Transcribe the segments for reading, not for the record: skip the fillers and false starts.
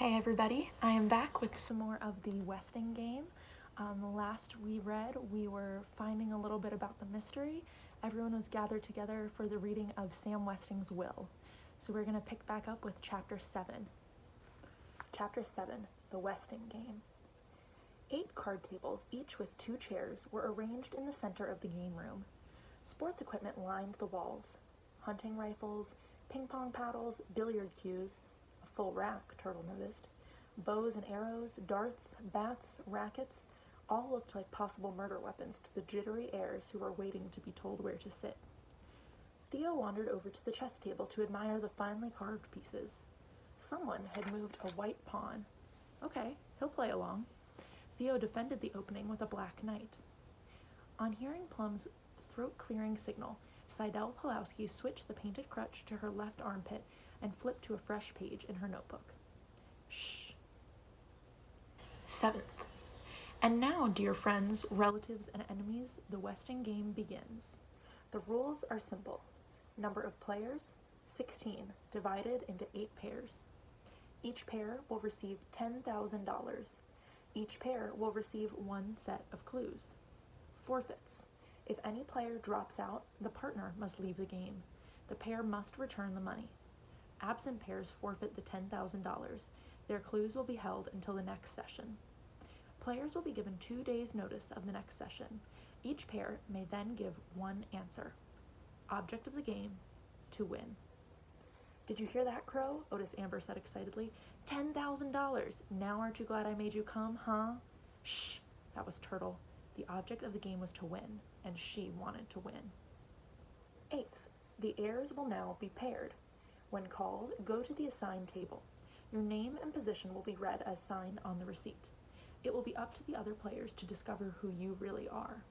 Hey everybody, I am back with some more of the Weston game. Last we read, we were finding a little bit about the mystery. Everyone was gathered together for the reading of Sam Weston's will. So we're going to pick back up with Chapter 7. Chapter 7, The Weston Game. 8 card tables, each with 2 chairs, were arranged in the center of the game room. Sports equipment lined the walls. Hunting rifles, ping-pong paddles, billiard cues, full rack, Turtle noticed. Bows and arrows, darts, bats, rackets, all looked like possible murder weapons to the jittery heirs who were waiting to be told where to sit. Theo wandered over to the chess table to admire the finely carved pieces. Someone had moved a white pawn. Okay, he'll play along. Theo defended the opening with a black knight. On hearing Plum's throat-clearing signal, Sydelle Pulaski switched the painted crutch to her left armpit and flipped to a fresh page in her notebook. Shh. 7th. And now, dear friends, relatives, and enemies, the Weston game begins. The rules are simple. Number of players, 16, divided into 8 pairs. Each pair will receive $10,000. Each pair will receive 1 set of clues. Forfeits. If any player drops out, the partner must leave the game. The pair must return the money. Absent pairs forfeit the $10,000. Their clues will be held until the next session. Players will be given 2 days' notice of the next session. Each pair may then give 1 answer. Object of the game, to win. Did you hear that, Crow? Otis Amber said excitedly. $10,000! Now aren't you glad I made you come, huh? Shh! That was Turtle. The object of the game was to win, and she wanted to win. 8th. The heirs will now be paired. When called, go to the assigned table. Your name and position will be read as signed on the receipt. It will be up to the other players to discover who you really are.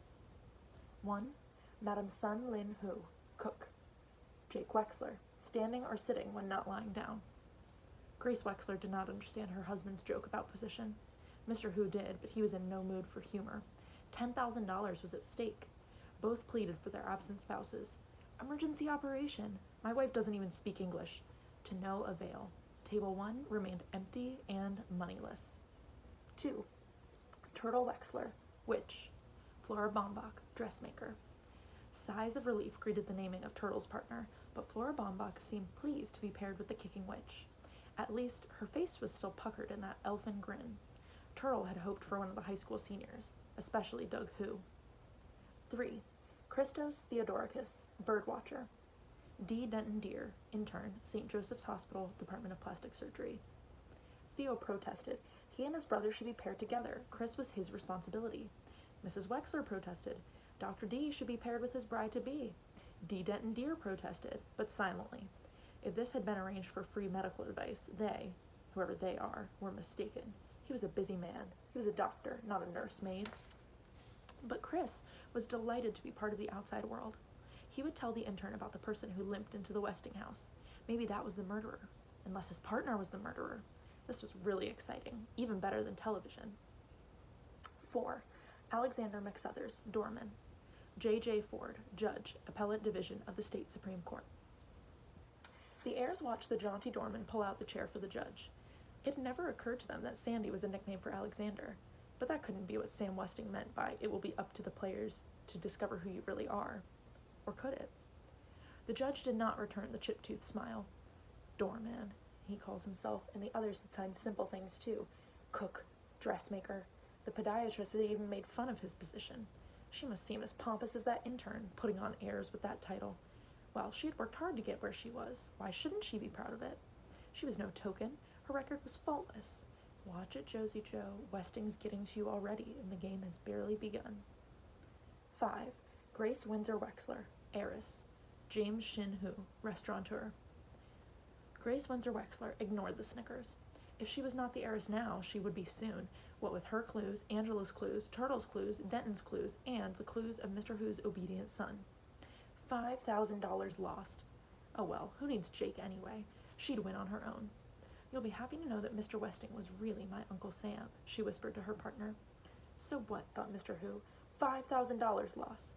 1. Madame Sun Lin Hu, cook. Jake Wexler, standing or sitting when not lying down. Grace Wexler did not understand her husband's joke about position. Mr. Hu did, but he was in no mood for humor. $10,000 was at stake. Both pleaded for their absent spouses. Emergency operation. My wife doesn't even speak English. To no avail. Table 1 remained empty and moneyless. 2. Turtle Wexler, witch. Flora Baumbach, dressmaker. Sighs of relief greeted the naming of Turtle's partner, but Flora Baumbach seemed pleased to be paired with the kicking witch. At least, her face was still puckered in that elfin grin. Turtle had hoped for one of the high school seniors, especially Doug Hu. 3. Cristos Theodorakis, birdwatcher. Denton Deere, intern, St. Joseph's Hospital, Department of Plastic Surgery. Theo protested. He and his brother should be paired together. Chris was his responsibility. Mrs. Wexler protested. Dr. D should be paired with his bride-to-be. Denton Deere protested, but silently. If this had been arranged for free medical advice, they, whoever they are, were mistaken. He was a busy man. He was a doctor, not a nursemaid. But Chris was delighted to be part of the outside world. He would tell the intern about the person who limped into the Westing house. Maybe that was the murderer, unless his partner was the murderer. This was really exciting, even better than television. 4. Alexander McSouthers, doorman. J.J. Ford, judge, appellate division of the state Supreme Court. The heirs watched the jaunty doorman pull out the chair for the judge. It never occurred to them that Sandy was a nickname for Alexander, but that couldn't be what Sam Weston meant by it will be up to the players to discover who you really are. Or could it? The judge did not return the chip-toothed smile. Doorman, he calls himself, and the others had signed simple things too. Cook, dressmaker. The podiatrist had even made fun of his position. She must seem as pompous as that intern, putting on airs with that title. Well, she had worked hard to get where she was. Why shouldn't she be proud of it? She was no token. Her record was faultless. Watch it, Josie Joe. Westing's getting to you already, and the game has barely begun. 5. Grace Windsor Wexler, heiress. James Shin Hu, restaurateur. Grace Windsor Wexler ignored the snickers. If she was not the heiress now, she would be soon, what with her clues, Angela's clues, Turtle's clues, Denton's clues, and the clues of Mr. Hu's obedient son. $5,000 lost. Oh well, who needs Jake anyway? She'd win on her own. You'll be happy to know that Mr. Westing was really my Uncle Sam, she whispered to her partner. So what, thought Mr. Hu. $5,000 lost.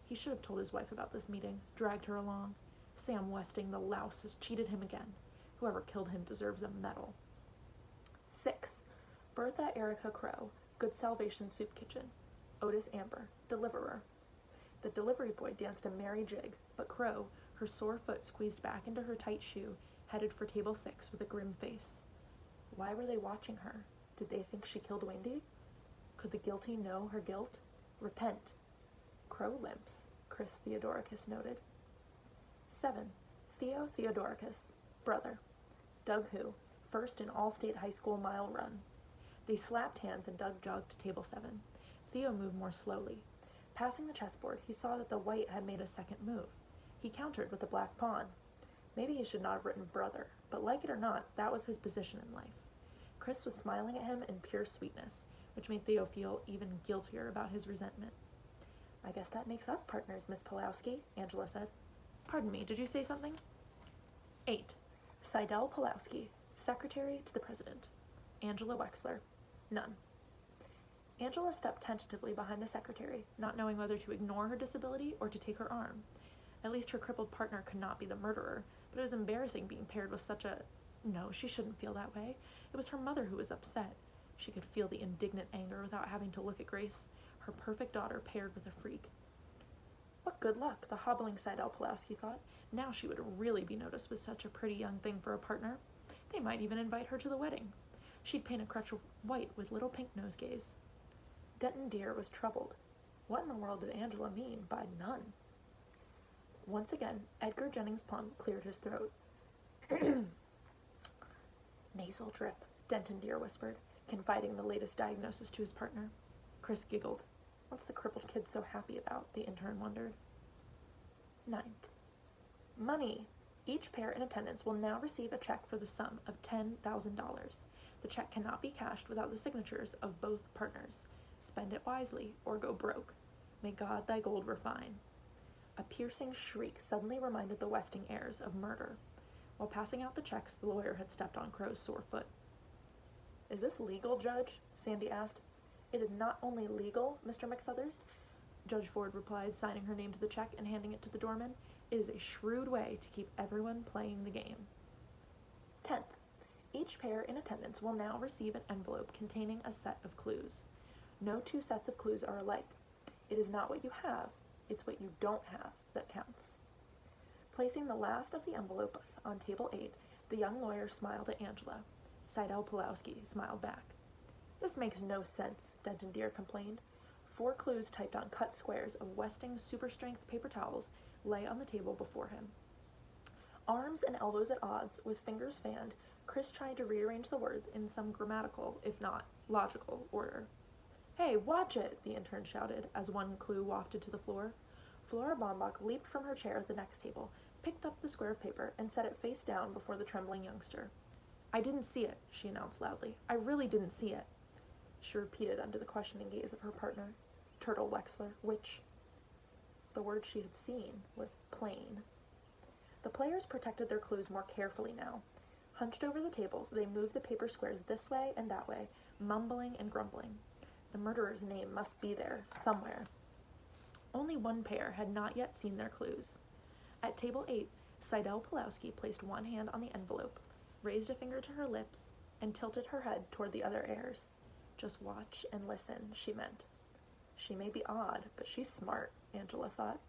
He should have told his wife about this meeting, dragged her along. Sam Westing, the louse, has cheated him again. Whoever killed him deserves a medal. 6. Berthe Erica Crow, Good Salvation Soup Kitchen. Otis Amber, deliverer. The delivery boy danced a merry jig, but Crow, her sore foot squeezed back into her tight shoe, headed for table 6 with a grim face. Why were they watching her? Did they think she killed Wendy? Could the guilty know her guilt? Repent. Crow limps, Chris Theodorakis noted. 7. Theo Theodorakis, brother. Doug Who, first in all-state high school mile run. They slapped hands and Doug jogged to table 7. Theo moved more slowly. Passing the chessboard, he saw that the white had made a second move. He countered with a black pawn. Maybe he should not have written brother, but like it or not, that was his position in life. Chris was smiling at him in pure sweetness, which made Theo feel even guiltier about his resentment. I guess that makes us partners, Miss Pulaski, Angela said. Pardon me, did you say something? 8. Sydelle Pulaski, secretary to the president. Angela Wexler, none. Angela stepped tentatively behind the secretary, not knowing whether to ignore her disability or to take her arm. At least her crippled partner could not be the murderer, but it was embarrassing being paired with such a... No, she shouldn't feel that way. It was her mother who was upset. She could feel the indignant anger without having to look at Grace, her perfect daughter paired with a freak. What good luck, the hobbling Sydelle Pulaski thought. Now she would really be noticed with such a pretty young thing for a partner. They might even invite her to the wedding. She'd paint a crutch white with little pink nosegays. Denton Deere was troubled. What in the world did Angela mean by none? Once again, Edgar Jennings Plum cleared his throat. Nasal drip, Denton Deere whispered, confiding the latest diagnosis to his partner. Chris giggled. What's the crippled kid so happy about? The intern wondered. 9th. Money. Each pair in attendance will now receive a check for the sum of $10,000. The check cannot be cashed without the signatures of both partners. Spend it wisely, or go broke. May God thy gold refine. A piercing shriek suddenly reminded the Westing heirs of murder. While passing out the checks, the lawyer had stepped on Crow's sore foot. Is this legal, Judge? Sandy asked. It is not only legal, Mr. McSouthers, Judge Ford replied, signing her name to the check and handing it to the doorman. It is a shrewd way to keep everyone playing the game. 10th. Each pair in attendance will now receive an envelope containing a set of clues. No two sets of clues are alike. It is not what you have, it's what you don't have that counts. Placing the last of the envelopes on table 8, the young lawyer smiled at Angela. Sydelle Pulaski smiled back. This makes no sense, Denton Deere complained. 4 clues typed on cut squares of Westing's super-strength paper towels lay on the table before him. Arms and elbows at odds, with fingers fanned, Chris tried to rearrange the words in some grammatical, if not logical, order. Hey, watch it, the intern shouted as one clue wafted to the floor. Flora Baumbach leaped from her chair at the next table, picked up the square of paper, and set it face down before the trembling youngster. I didn't see it, she announced loudly. I really didn't see it. She repeated under the questioning gaze of her partner, Turtle Wexler, which... The word she had seen was plain. The players protected their clues more carefully now. Hunched over the tables, they moved the paper squares this way and that way, mumbling and grumbling. The murderer's name must be there, somewhere. Only one pair had not yet seen their clues. At table 8, Sydelle Pulaski placed one hand on the envelope, raised a finger to her lips, and tilted her head toward the other heirs. Just watch and listen, she meant. She may be odd, but she's smart, Angela thought.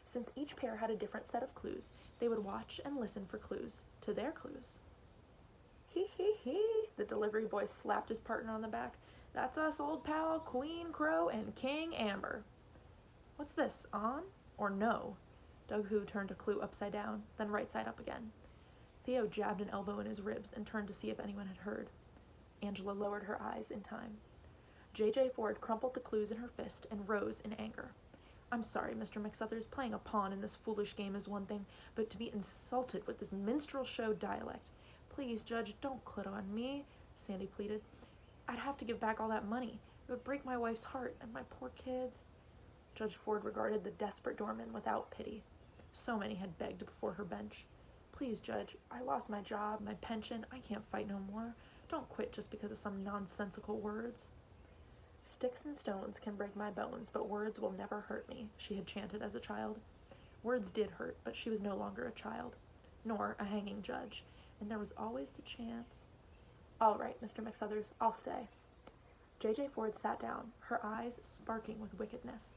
Since each pair had a different set of clues, they would watch and listen for clues to their clues. Hee hee hee, the delivery boy slapped his partner on the back. That's us, old pal, Queen Crow and King Amber. What's this, on or no? Doug Who turned a clue upside down, then right side up again. Theo jabbed an elbow in his ribs and turned to see if anyone had heard. Angela lowered her eyes in time. J.J. Ford crumpled the clues in her fist and rose in anger. I'm sorry, Mr. McSouthers, playing a pawn in this foolish game is one thing, but to be insulted with this minstrel show dialect. Please, Judge, don't clit on me, Sandy pleaded. I'd have to give back all that money. It would break my wife's heart and my poor kids. Judge Ford regarded the desperate doorman without pity. So many had begged before her bench. Please, Judge, I lost my job, my pension. I can't fight no more. Don't quit just because of some nonsensical words. Sticks and stones can break my bones, but words will never hurt me, she had chanted as a child. Words did hurt, but she was no longer a child, nor a hanging judge, and there was always the chance. All right, Mr. McSouthers, I'll stay. J.J. Ford sat down, her eyes sparking with wickedness.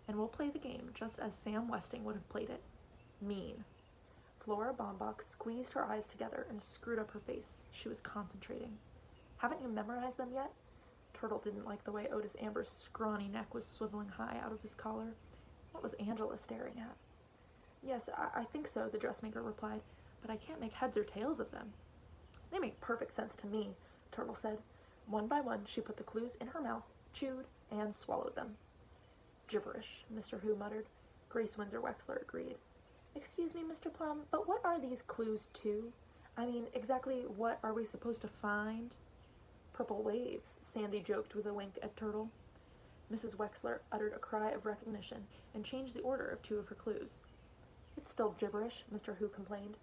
And we'll play the game just as Sam Weston would have played it. Mean. Flora Baumbach squeezed her eyes together and screwed up her face. She was concentrating. Haven't you memorized them yet? Turtle didn't like the way Otis Amber's scrawny neck was swiveling high out of his collar. What was Angela staring at? Yes, I think so, the dressmaker replied, but I can't make heads or tails of them. They make perfect sense to me, Turtle said. One by one, she put the clues in her mouth, chewed, and swallowed them. Gibberish, Mr. Who muttered. Grace Windsor Wexler agreed. Excuse me, Mr. Plum, but what are these clues to? I mean, exactly what are we supposed to find? Purple waves, Sandy joked with a wink at Turtle. Mrs. Wexler uttered a cry of recognition and changed the order of two of her clues. It's still gibberish, Mr. Who complained.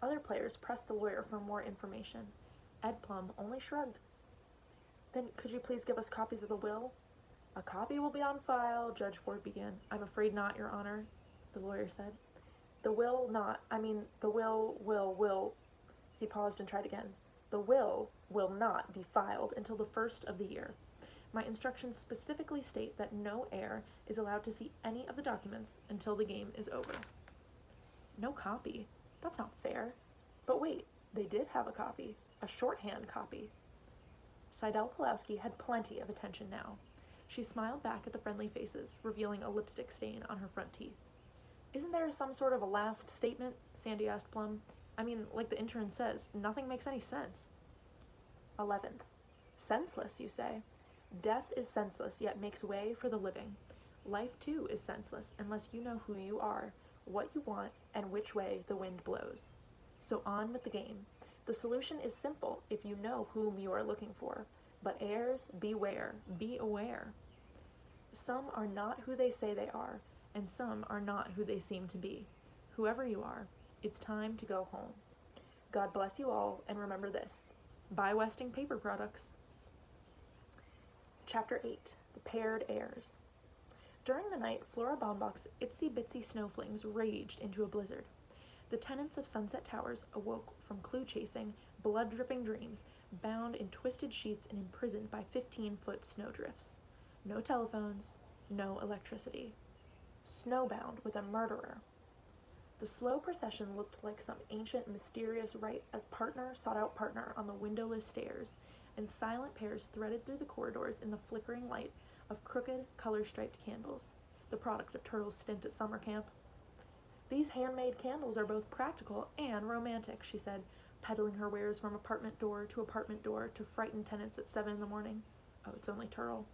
Other players pressed the lawyer for more information. Ed Plum only shrugged. Then could you please give us copies of the will? A copy will be on file, Judge Ford began. I'm afraid not, Your Honor, the lawyer said. The will will. He paused and tried again. The will not be filed until the 1st of the year. My instructions specifically state that no heir is allowed to see any of the documents until the game is over. No copy? That's not fair. But wait, they did have a copy. A shorthand copy. Sydelle Pulaski had plenty of attention now. She smiled back at the friendly faces, revealing a lipstick stain on her front teeth. Isn't there some sort of a last statement? Sandy asked Plum. I mean, like the intern says, nothing makes any sense. 11th. Senseless, you say? Death is senseless, yet makes way for the living. Life, too, is senseless unless you know who you are, what you want, and which way the wind blows. So on with the game. The solution is simple if you know whom you are looking for. But heirs, beware, be aware. Some are not who they say they are, and some are not who they seem to be. Whoever you are, it's time to go home. God bless you all, and remember this. Buy Westing paper products. Chapter 8. The Paired Heirs. During the night, Flora Baumbach's itsy-bitsy snowflakes raged into a blizzard. The tenants of Sunset Towers awoke from clue-chasing, blood-dripping dreams, bound in twisted sheets and imprisoned by 15-foot snowdrifts. No telephones, no electricity. Snowbound with a murderer. The slow procession looked like some ancient, mysterious rite as partner sought out partner on the windowless stairs, and silent pairs threaded through the corridors in the flickering light of crooked, color-striped candles, the product of Turtle's stint at summer camp. These handmade candles are both practical and romantic, she said, peddling her wares from apartment door to frighten tenants at 7 in the morning. Oh, it's only Turtle.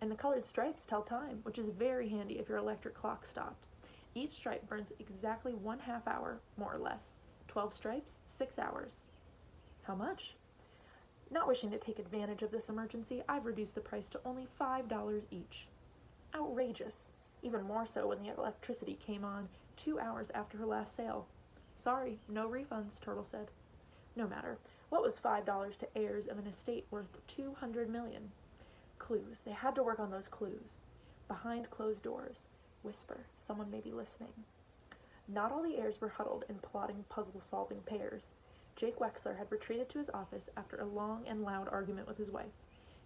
And the colored stripes tell time, which is very handy if your electric clock stopped. Each stripe burns exactly 1/2 hour, more or less. 12 stripes, 6 hours. How much? Not wishing to take advantage of this emergency, I've reduced the price to only $5 each. Outrageous. Even more so when the electricity came on 2 hours after her last sale. Sorry, no refunds, Turtle said. No matter. What was $5 to heirs of an estate worth $200 million? Clues. They had to work on those clues. Behind closed doors. Whisper. Someone may be listening. Not all the heirs were huddled in plotting, puzzle-solving pairs. Jake Wexler had retreated to his office after a long and loud argument with his wife.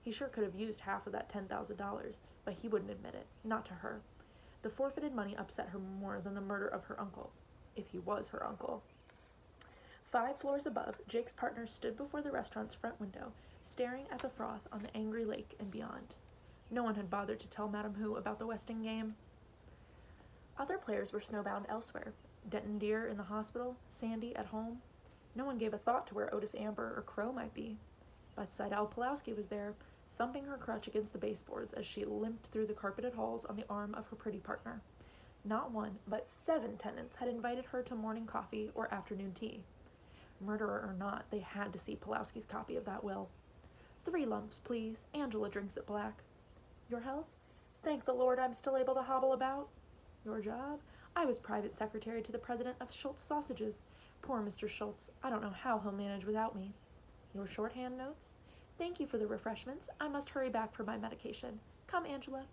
He sure could have used half of that $10,000, but he wouldn't admit it. Not to her. The forfeited money upset her more than the murder of her uncle, if he was her uncle. 5 floors above, Jake's partner stood before the restaurant's front window, staring at the froth on the angry lake and beyond. No one had bothered to tell Madame Who about the Westing game. Other players were snowbound elsewhere. Denton Deere in the hospital, Sandy at home. No one gave a thought to where Otis Amber or Crow might be. But Sydelle Pulaski was there, thumping her crutch against the baseboards as she limped through the carpeted halls on the arm of her pretty partner. Not 1, but 7 tenants had invited her to morning coffee or afternoon tea. Murderer or not, they had to see Pulaski's copy of that will. 3 lumps, please. Angela drinks it black. Your health? Thank the Lord I'm still able to hobble about. Your job? I was private secretary to the president of Schultz Sausages. Poor Mr. Schultz. I don't know how he'll manage without me. Your shorthand notes? Thank you for the refreshments. I must hurry back for my medication. Come, Angela.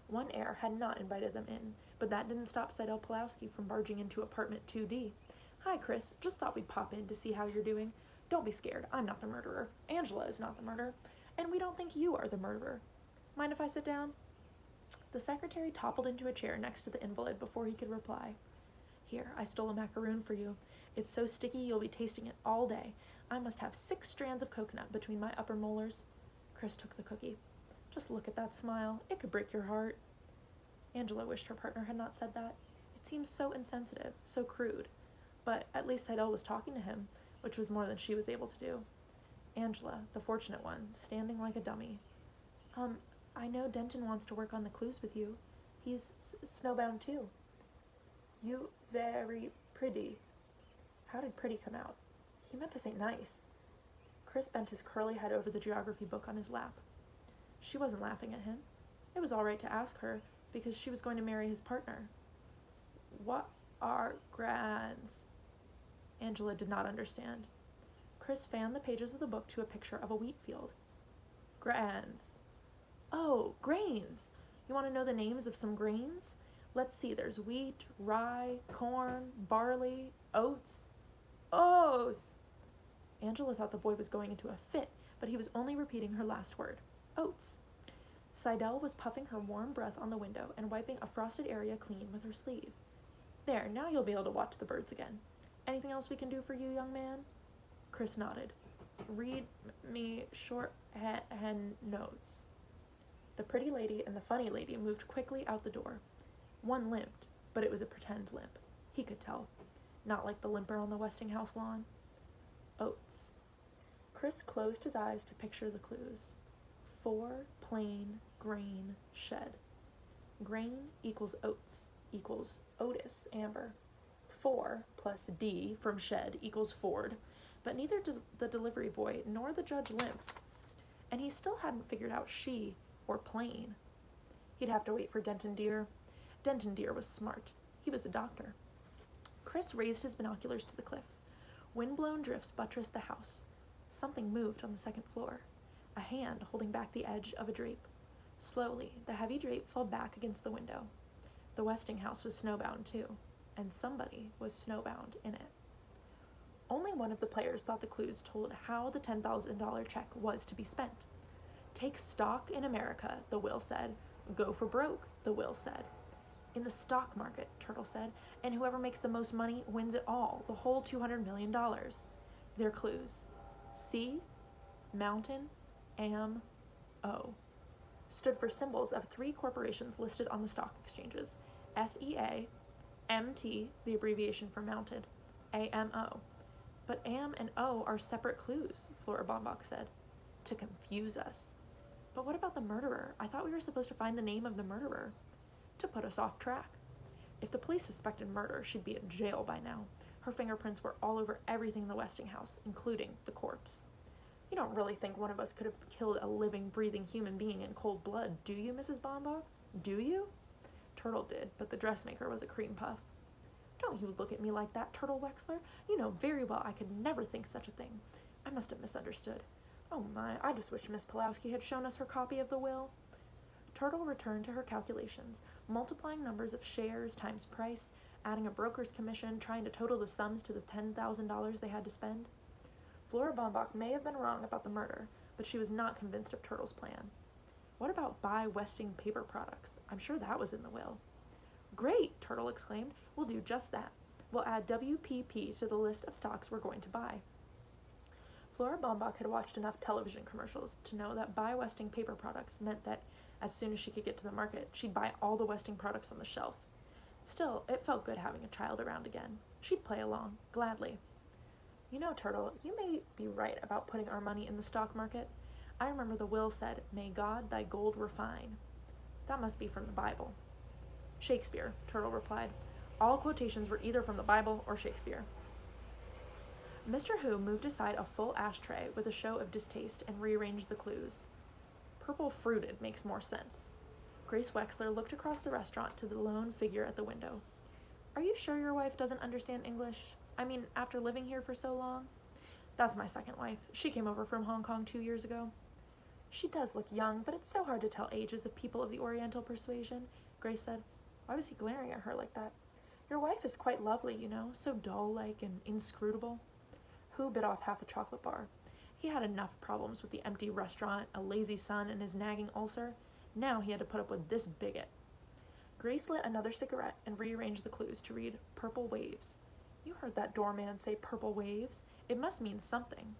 One heir had not invited them in, but that didn't stop Sydelle Pulaski from barging into apartment 2D. Hi, Chris. Just thought we'd pop in to see how you're doing. Don't be scared. I'm not the murderer. Angela is not the murderer. And we don't think you are the murderer. Mind if I sit down? The secretary toppled into a chair next to the invalid before he could reply. Here, I stole a macaroon for you. It's so sticky you'll be tasting it all day. I must have 6 strands of coconut between my upper molars. Chris took the cookie. Just look at that smile. It could break your heart. Angela wished her partner had not said that. It seemed so insensitive, so crude. But at least Sydelle was talking to him, which was more than she was able to do. Angela, the fortunate one, standing like a dummy. I know Denton wants to work on the clues with you. He's snowbound too. You very pretty. How did pretty come out? He meant to say nice. Chris bent his curly head over the geography book on his lap. She wasn't laughing at him. It was all right to ask her, because she was going to marry his partner. What are grands? Angela did not understand. Chris fanned the pages of the book to a picture of a wheat field. Grands. Oh, grains. You want to know the names of some grains? Let's see, there's wheat, rye, corn, barley, oats. Oats! Angela thought the boy was going into a fit, but he was only repeating her last word. Oats. Sydelle was puffing her warm breath on the window and wiping a frosted area clean with her sleeve. There, now you'll be able to watch the birds again. Anything else we can do for you, young man? Chris nodded. Read me shorthand notes. The pretty lady and the funny lady moved quickly out the door. One limped, but it was a pretend limp. He could tell. Not like the limper on the Westinghouse lawn. Oats. Chris closed his eyes to picture the clues. 4 plain grain shed. Grain equals oats equals Otis, Amber. 4 plus D from shed equals Ford, but neither the delivery boy nor the judge limped. And he still hadn't figured out she or plain. He'd have to wait for Denton Deere. Denton Deere was smart. He was a doctor. Chris raised his binoculars to the cliff. Wind-blown drifts buttressed the house. Something moved on the second floor. A hand holding back the edge of a drape. Slowly, the heavy drape fell back against the window. The Westinghouse was snowbound too, and somebody was snowbound in it. Only one of the players thought the clues told how the $10,000 check was to be spent. Take stock in America, the will said. Go for broke, the will said. In the stock market, Turtle said, and whoever makes the most money wins it all, the whole $200 million. Their clues. C, mountain, AM, O. Stood for symbols of 3 corporations listed on the stock exchanges. SEA, MT, the abbreviation for mounted, AMO. But AM and O are separate clues, Flora Baumbach said. To confuse us. But what about the murderer? I thought we were supposed to find the name of the murderer. To put us off track. If the police suspected murder, she'd be in jail by now. Her fingerprints were all over everything in the Westinghouse, including the corpse. You don't really think one of us could have killed a living, breathing human being in cold blood, do you, Mrs. Baumbach? Do you? Turtle did, but the dressmaker was a cream puff. Don't you look at me like that, Turtle Wexler. You know very well I could never think such a thing. I must have misunderstood. Oh my, I just wish Miss Pulaski had shown us her copy of the will. Turtle returned to her calculations, multiplying numbers of shares times price, adding a broker's commission, trying to total the sums to the $10,000 they had to spend. Flora Baumbach may have been wrong about the murder, but she was not convinced of Turtle's plan. What about buy Westing paper products? I'm sure that was in the will. Great, Turtle exclaimed. We'll do just that. We'll add WPP to the list of stocks we're going to buy. Flora Baumbach had watched enough television commercials to know that buy Westing paper products meant that as soon as she could get to the market, she'd buy all the Westing products on the shelf. Still, it felt good having a child around again. She'd play along, gladly. You know, Turtle, you may be right about putting our money in the stock market. I remember the will said, "May God thy gold refine." That must be from the Bible. Shakespeare, Turtle replied. All quotations were either from the Bible or Shakespeare. Mr. Who moved aside a full ashtray with a show of distaste and rearranged the clues. Purple fruited makes more sense. Grace Wexler looked across the restaurant to the lone figure at the window. Are you sure your wife doesn't understand English? I mean, after living here for so long? That's my second wife. She came over from Hong Kong 2 years ago. She does look young, but it's so hard to tell ages of people of the Oriental persuasion, Grace said. Why was he glaring at her like that? Your wife is quite lovely, you know, so doll-like and inscrutable. Who bit off half a chocolate bar? He had enough problems with the empty restaurant, a lazy son, and his nagging ulcer. Now he had to put up with this bigot. Grace lit another cigarette and rearranged the clues to read Purple Waves. You heard that doorman say Purple Waves. It must mean something.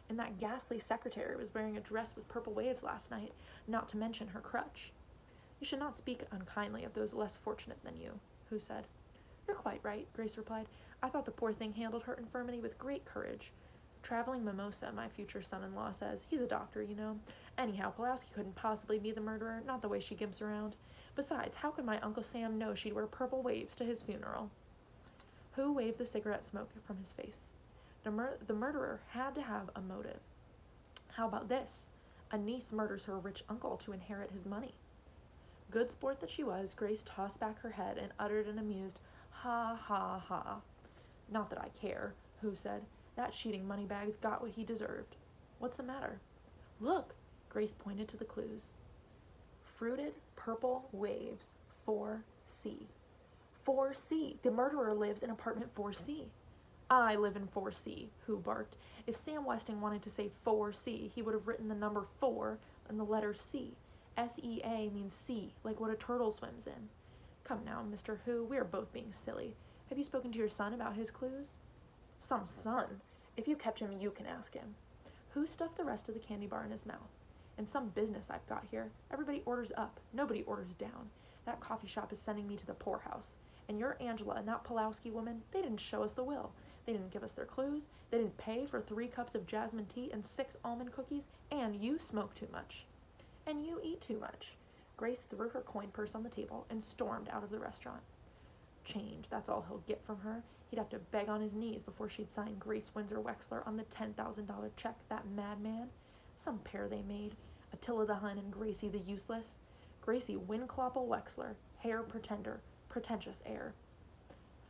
And that ghastly secretary was wearing a dress with purple waves last night, not to mention her crutch. You should not speak unkindly of those less fortunate than you, Who said. You're quite right, Grace replied. I thought the poor thing handled her infirmity with great courage. Traveling Mimosa, my future son-in-law says. He's a doctor, you know. Anyhow, Pulaski couldn't possibly be the murderer, not the way she gimps around. Besides, how could my Uncle Sam know she'd wear purple waves to his funeral? Who waved the cigarette smoke from his face? The murderer had to have a motive. How about this? A niece murders her rich uncle to inherit his money. Good sport that she was, Grace tossed back her head and uttered an amused, ha, ha, ha. Not that I care, Who said. That cheating moneybag's got what he deserved. What's the matter? Look, Grace pointed to the clues. Fruited purple waves, 4C. 4C. The murderer lives in apartment 4C. I live in 4C, Who barked. If Sam Weston wanted to say 4C, he would have written the number 4 and the letter C. S-E-A means sea, like what a turtle swims in. Come now, Mr. Who, we are both being silly. Have you spoken to your son about his clues? Some son. If you catch him, you can ask him. Who stuffed the rest of the candy bar in his mouth? In some business I've got here, everybody orders up, nobody orders down. That coffee shop is sending me to the poorhouse. And your Angela and that Pulaski woman, they didn't show us the will. They didn't give us their clues. They didn't pay for 3 cups of jasmine tea and 6 almond cookies. And you smoke too much. And you eat too much. Grace threw her coin purse on the table and stormed out of the restaurant. Change, that's all he'll get from her. He'd have to beg on his knees before she'd sign Grace Windsor Wexler on the $10,000 check, that madman. Some pair they made, Attila the Hun and Gracie the Useless. Gracie Windclopple Wexler, hair pretender, pretentious heir.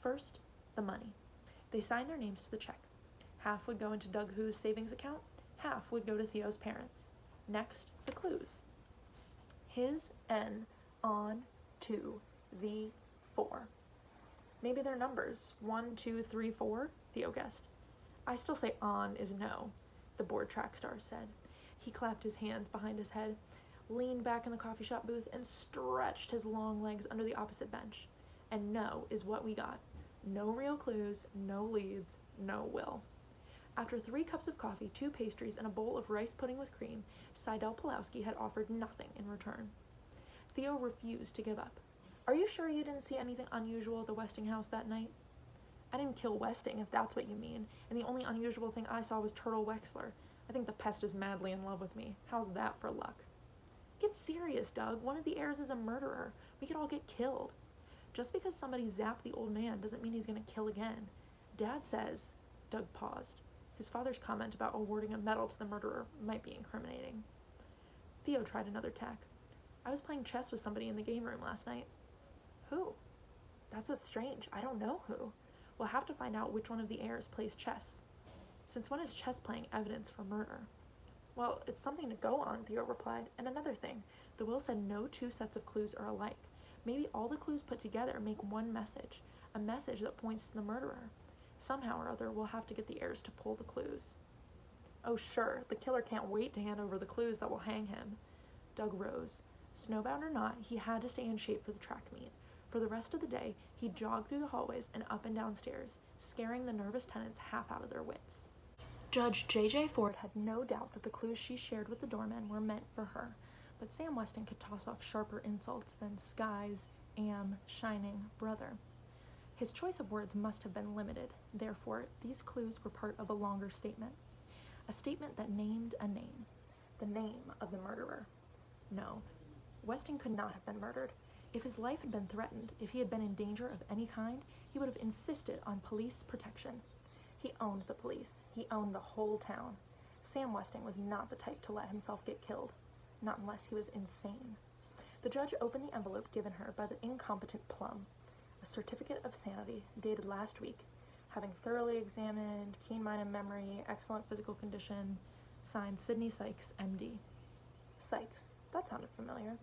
First, the money. They signed their names to the check. Half would go into Doug Who's savings account, half would go to Theo's parents. Next, the clues. His N on to the 4. Maybe they're numbers. 1, 2, 3, 4, Theo guessed. I still say on is no, the board track star said. He clapped his hands behind his head, leaned back in the coffee shop booth, and stretched his long legs under the opposite bench. And no is what we got. No real clues, no leads, no will. After 3 cups of coffee, 2 pastries, and a bowl of rice pudding with cream, Sydelle Pulaski had offered nothing in return. Theo refused to give up. Are you sure you didn't see anything unusual at the Westing house that night? I didn't kill Westing, if that's what you mean, and the only unusual thing I saw was Turtle Wexler. I think the pest is madly in love with me. How's that for luck? Get serious, Doug. One of the heirs is a murderer. We could all get killed. Just because somebody zapped the old man doesn't mean he's going to kill again. Dad says... Doug paused. His father's comment about awarding a medal to the murderer might be incriminating. Theo tried another tack. I was playing chess with somebody in the game room last night. Who? That's what's strange. I don't know who. We'll have to find out which one of the heirs plays chess. Since when is chess playing evidence for murder? Well, it's something to go on, Theo replied. And another thing, the will said no 2 sets of clues are alike. Maybe all the clues put together make one message, a message that points to the murderer. Somehow or other, we'll have to get the heirs to pull the clues. Oh, sure, the killer can't wait to hand over the clues that will hang him. Doug rose. Snowbound or not, he had to stay in shape for the track meet. For the rest of the day, he jogged through the hallways and up and down stairs, scaring the nervous tenants half out of their wits. Judge J.J. Ford had no doubt that the clues she shared with the doormen were meant for her, but Sam Weston could toss off sharper insults than skies, shining, brother. His choice of words must have been limited, therefore these clues were part of a longer statement. A statement that named a name. The name of the murderer. No, Weston could not have been murdered. If his life had been threatened, if he had been in danger of any kind, he would have insisted on police protection. He owned the police. He owned the whole town. Sam Weston was not the type to let himself get killed, not unless he was insane. The judge opened the envelope given her by the incompetent Plum, a certificate of sanity dated last week, having thoroughly examined, keen mind and memory, excellent physical condition, signed Sidney Sykes, MD. Sykes, that sounded familiar.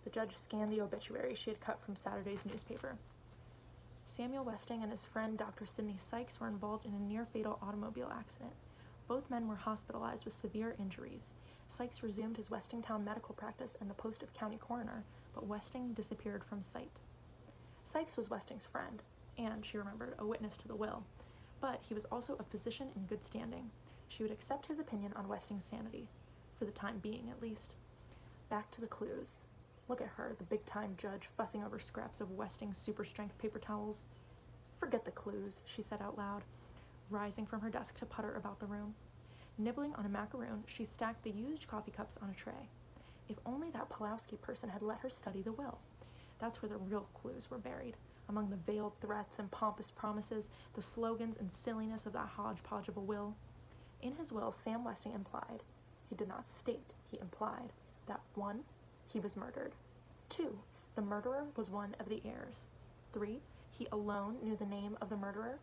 The judge scanned the obituary she had cut from Saturday's newspaper. Samuel Weston and his friend Dr. Sidney Sykes were involved in a near-fatal automobile accident. Both men were hospitalized with severe injuries. Sykes resumed his Westingtown medical practice and the post of county coroner, but Westing disappeared from sight. Sykes was Westing's friend, and, she remembered, a witness to the will, but he was also a physician in good standing. She would accept his opinion on Westing's sanity, for the time being at least. Back to the clues. Look at her, the big-time judge, fussing over scraps of Westing's super-strength paper towels. Forget the clues, she said out loud, rising from her desk to putter about the room. Nibbling on a macaroon, she stacked the used coffee cups on a tray. If only that Pulaski person had let her study the will. That's where the real clues were buried, among the veiled threats and pompous promises, the slogans and silliness of that hodgepodge of a will. In his will, Sam Westing implied, he did not state, he implied, that 1, he was murdered. 2, the murderer was one of the heirs. 3, he alone knew the name of the murderer.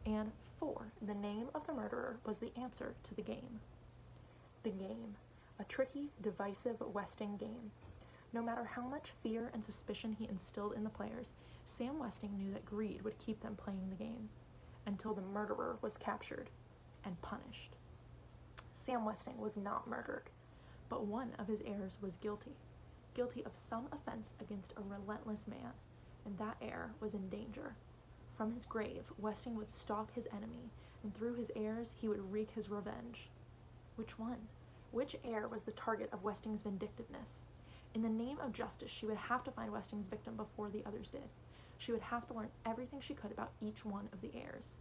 And 4, the name of the murderer was the answer to the game. The game. A tricky, divisive Westing game. No matter how much fear and suspicion he instilled in the players, Sam Westing knew that greed would keep them playing the game, until the murderer was captured and punished. Sam Westing was not murdered, but one of his heirs was guilty of some offense against a relentless man, and that heir was in danger. From his grave, Westing would stalk his enemy, and through his heirs he would wreak his revenge. Which one? Which heir was the target of Westing's vindictiveness? In the name of justice, she would have to find Westing's victim before the others did. She would have to learn everything she could about each one of the heirs.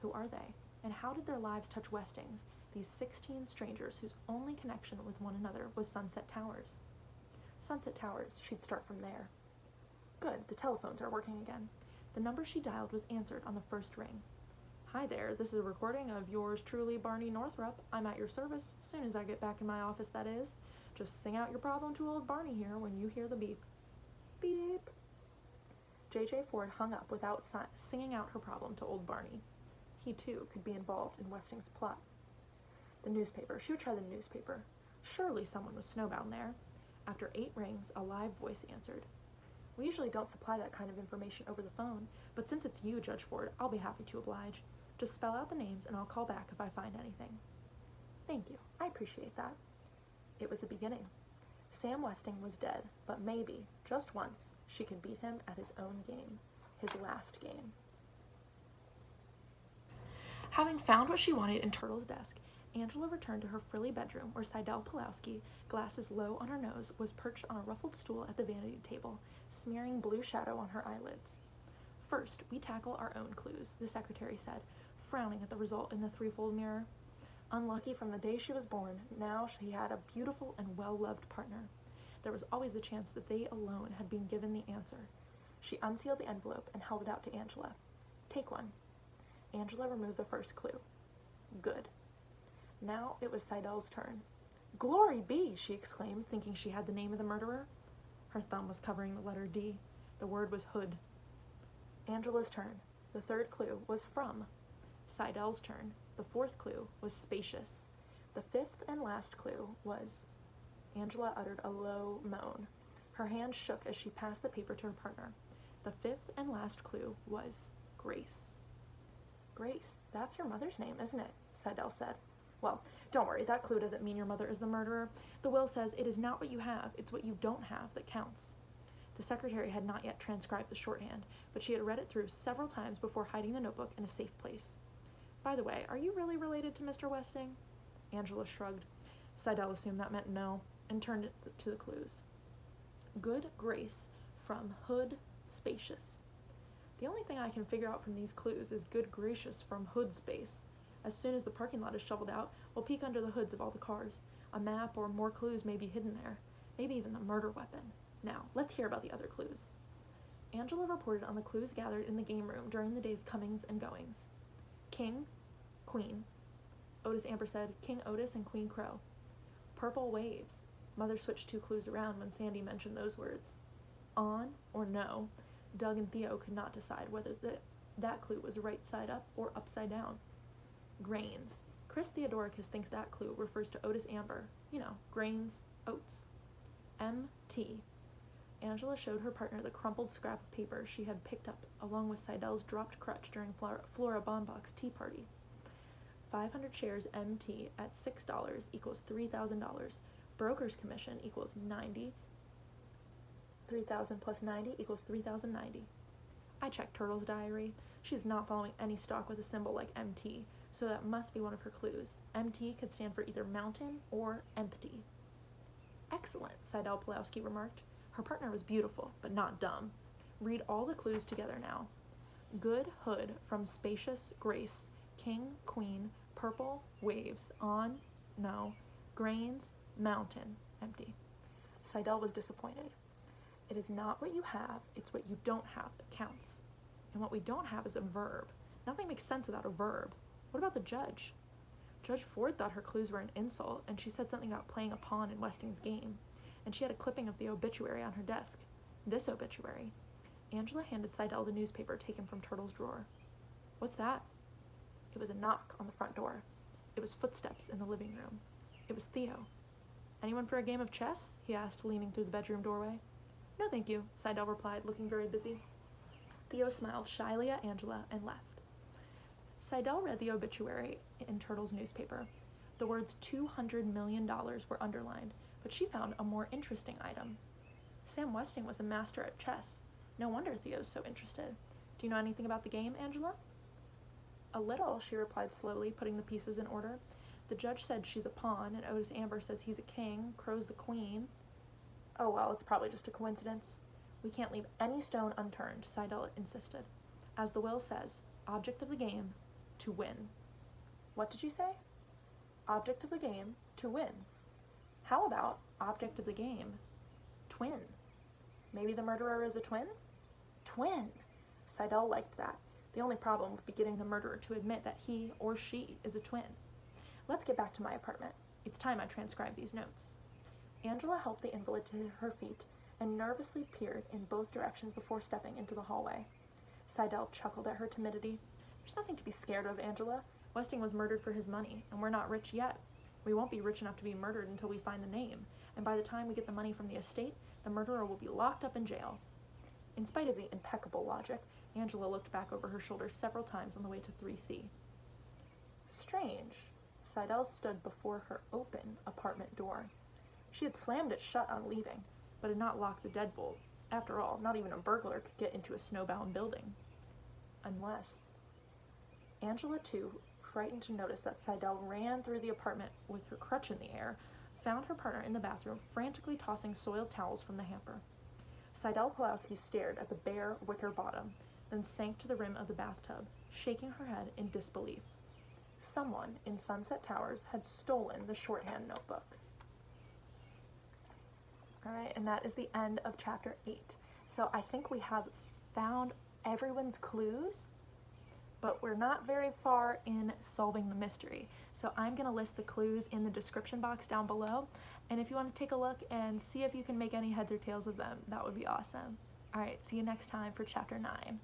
Who are they? And how did their lives touch Westing's, these 16 strangers whose only connection with one another was Sunset Towers? Sunset Towers, she'd start from there. Good, the telephones are working again. The number she dialed was answered on the first ring. Hi there, this is a recording of yours truly, Barney Northrup. I'm at your service, soon as I get back in my office, that is. Just sing out your problem to old Barney here when you hear the beep. Beep. J.J. Ford hung up without singing out her problem to old Barney. He, too, could be involved in Westing's plot. The newspaper. She would try the newspaper. Surely someone was snowbound there. After 8 rings, a live voice answered. We usually don't supply that kind of information over the phone, but since it's you, Judge Ford, I'll be happy to oblige. Just spell out the names and I'll call back if I find anything. Thank you. I appreciate that. It was a beginning. Sam Westing was dead, but maybe, just once, she could beat him at his own game, his last game. Having found what she wanted in Turtle's desk, Angela returned to her frilly bedroom where Sydelle Pulaski, glasses low on her nose, was perched on a ruffled stool at the vanity table, smearing blue shadow on her eyelids. First, we tackle our own clues, the secretary said, frowning at the result in the threefold mirror. Unlucky from the day she was born, now she had a beautiful and well-loved partner. There was always the chance that they alone had been given the answer. She unsealed the envelope and held it out to Angela. Take one. Angela removed the first clue. Good. Now it was Sydelle's turn. Glory be, she exclaimed, thinking she had the name of the murderer. Her thumb was covering the letter D. The word was hood. Angela's turn. The third clue was from. Sydelle's turn. The fourth clue was spacious. The fifth and last clue was. Angela uttered a low moan. Her hand shook as she passed the paper to her partner. The fifth and last clue was Grace. Grace, that's your mother's name, isn't it? Sydelle said. Well, don't worry, that clue doesn't mean your mother is the murderer. The will says it is not what you have, it's what you don't have that counts. The secretary had not yet transcribed the shorthand, but she had read it through several times before hiding the notebook in a safe place. By the way, are you really related to Mr. Westing? Angela shrugged. Sydelle assumed that meant no, and turned it to the clues. Good Grace from Hood Spacious. The only thing I can figure out from these clues is good gracious from hood space. As soon as the parking lot is shoveled out, we'll peek under the hoods of all the cars. A map or more clues may be hidden there. Maybe even the murder weapon. Now, let's hear about the other clues. Angela reported on the clues gathered in the game room during the day's comings and goings. King, Queen. Otis Amber said, King Otis and Queen Crow. Purple waves. Mother switched 2 clues around when Sandy mentioned those words. On or no. Doug and Theo could not decide whether that clue was right side up or upside down. Grains. Chris Theodorakis thinks that clue refers to Otis Amber. You know, grains, oats. M.T. Angela showed her partner the crumpled scrap of paper she had picked up along with Sydelle's dropped crutch during Flora Baumbach's tea party. 500 shares MT at $6 equals $3,000. Broker's commission equals 90. 3,000 plus 90 equals 3,090. I checked Turtle's diary. She is not following any stock with a symbol like MT, so that must be one of her clues. MT could stand for either mountain or empty. Excellent, Sydelle Pulaski remarked. Her partner was beautiful, but not dumb. Read all the clues together now. Good hood from spacious grace, king, queen, purple, waves, on, no, grains, mountain, empty. Sydelle was disappointed. It is not what you have, it's what you don't have that counts. And what we don't have is a verb. Nothing makes sense without a verb. What about the judge? Judge Ford thought her clues were an insult, and she said something about playing a pawn in Weston's game. And she had a clipping of the obituary on her desk. This obituary. Angela handed Sydelle the newspaper taken from Turtle's drawer. What's that? It was a knock on the front door. It was footsteps in the living room. It was Theo. Anyone for a game of chess? He asked, leaning through the bedroom doorway. No, thank you, Sydelle replied, looking very busy. Theo smiled shyly at Angela and left. Sydelle read the obituary in Turtle's newspaper. The words $200 million were underlined, but she found a more interesting item. Sam Weston was a master at chess. No wonder Theo's so interested. Do you know anything about the game, Angela? A little, she replied slowly, putting the pieces in order. The judge said she's a pawn, and Otis Amber says he's a king, Crow's the queen. Oh well, it's probably just a coincidence. We can't leave any stone unturned, Sydelle insisted. As the will says, object of the game, to win. What did you say? Object of the game, to win. How about object of the game, twin? Maybe the murderer is a twin? Twin! Sydelle liked that. The only problem would be getting the murderer to admit that he or she is a twin. Let's get back to my apartment. It's time I transcribe these notes. Angela helped the invalid to her feet and nervously peered in both directions before stepping into the hallway. Sydelle chuckled at her timidity. There's nothing to be scared of, Angela. Weston was murdered for his money, and we're not rich yet. We won't be rich enough to be murdered until we find the name, and by the time we get the money from the estate, the murderer will be locked up in jail. In spite of the impeccable logic, Angela looked back over her shoulder several times on the way to 3C. Strange. Sydelle stood before her open apartment door. She had slammed it shut on leaving, but had not locked the deadbolt. After all, not even a burglar could get into a snowbound building. Unless... Angela, too, frightened to notice that Sydelle ran through the apartment with her crutch in the air, found her partner in the bathroom frantically tossing soiled towels from the hamper. Sydelle Pulaski stared at the bare wicker bottom, then sank to the rim of the bathtub, shaking her head in disbelief. Someone in Sunset Towers had stolen the shorthand notebook. Alright, and that is the end of chapter 8. So I think we have found everyone's clues, but we're not very far in solving the mystery. So I'm going to list the clues in the description box down below, and if you want to take a look and see if you can make any heads or tails of them, that would be awesome. Alright, see you next time for chapter 9.